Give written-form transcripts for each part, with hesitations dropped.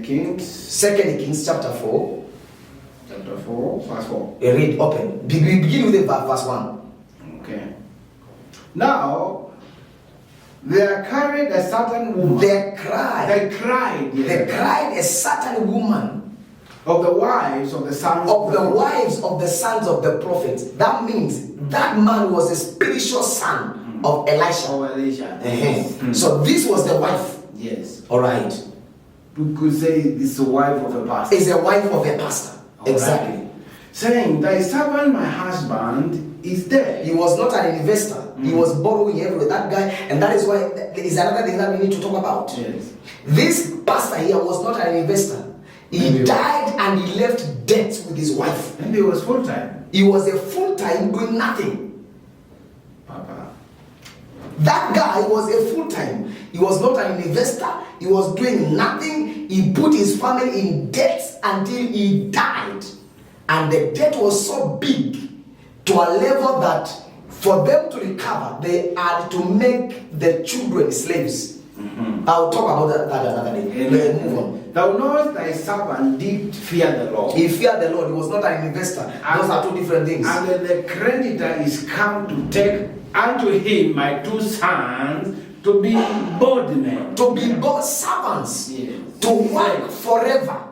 Kings. 2 Kings chapter 4. Chapter 4, verse 4. Read, open. We begin with verse 1. Okay. Now, they carried a certain woman. They cried. Yes. They cried a certain woman. Of the wives of the sons of the wives of the sons of the prophets. That means that man was a spiritual son of Elisha. So this was the wife. Yes. All right. We could say it's the wife of a pastor. It's a wife of a pastor. All exactly. Right. Saying, thy servant, my husband, is dead. He was not an investor. He was borrowing everywhere. That guy, and that is why is another thing that we need to talk about. Yes. This pastor here was not an investor. He died and he left debt with his wife. And he was full time. He was a full time doing nothing. Papa. That guy was a full time. He was not an investor. He was doing nothing. He put his family in debt until he died. And the debt was so big to a level that for them to recover, they had to make the children slaves. I'll talk about that another day. Let's move on. Thou knowest thy servant did fear the Lord. He feared the Lord. He was not an investor. Those are two different things. And the creditor is come to take unto him my two sons to be bondmen. To be both servants. Yes. To work forever.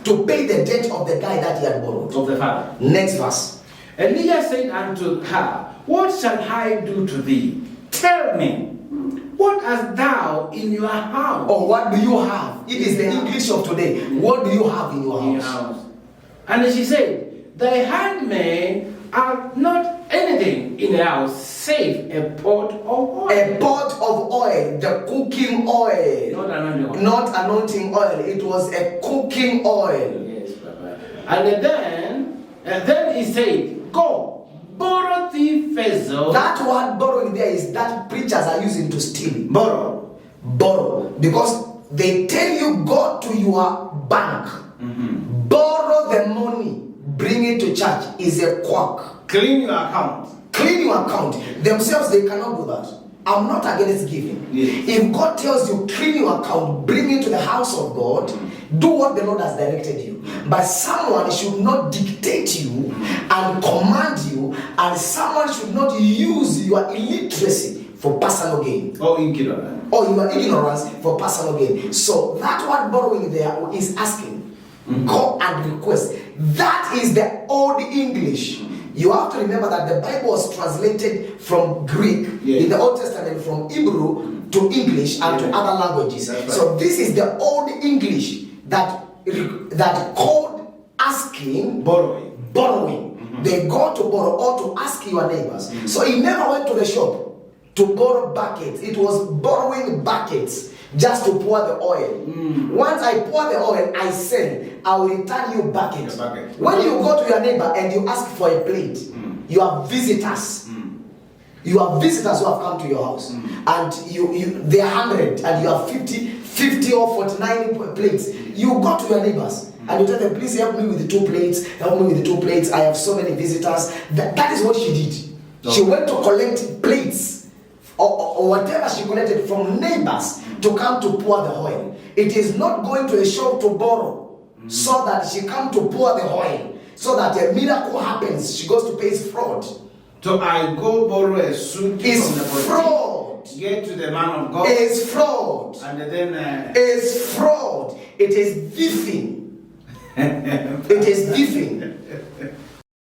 To pay the debt of the guy that he had borrowed. Of the father. Next verse. Elijah said unto her, what shall I do to thee? Tell me, what hast thou in your house? Or what do you have? It is the English of today. What do you have in your house? And she said, thy handmaid are not anything in the house save a pot of oil. A pot of oil, the cooking oil. Not anointing oil. Not anointing oil. It was a cooking oil. Yes, Papa. And then he said, go, borrow thee vessel. That word borrowing there is that preachers are using to steal. Borrow. Borrow. Because they tell you go to your bank, borrow the money, bring it to church. Is a quack. Clean your account. Clean your account. Themselves, they cannot do that. I'm not against giving. Yes. If God tells you clean your account, bring it to the house of God, do what the Lord has directed you. But someone should not dictate you and command you, and someone should not use your illiteracy for personal gain. Or ignorance. Or your ignorance for personal gain. So that word borrowing there is asking, go and request. That is the old English. You have to remember that the Bible was translated from Greek in the Old Testament, from Hebrew to English and to other languages. Right. So this is the old English that called asking, borrowing. They go to borrow or to ask your neighbors. So he never went to the shop to borrow buckets. It was borrowing buckets just to pour the oil. Once I pour the oil, I sell. I will return you buckets. When you go to your neighbor and you ask for a plate, you have visitors. You have visitors who have come to your house, and they are 100, and you have 50 or 49 plates. You go to your neighbors and you tell them, please help me with the 2 plates. Help me with the 2 plates. I have so many visitors. That is what she did. She went to collect plates or whatever she collected from neighbors to come to pour the oil. It is not going to a shop to borrow so that she come to pour the oil, so that a miracle happens. She goes to pay fraud. So I go borrow a suit from the fraud. Get to the man of God. It's fraud. And then it's fraud. It is thieving. It is thieving.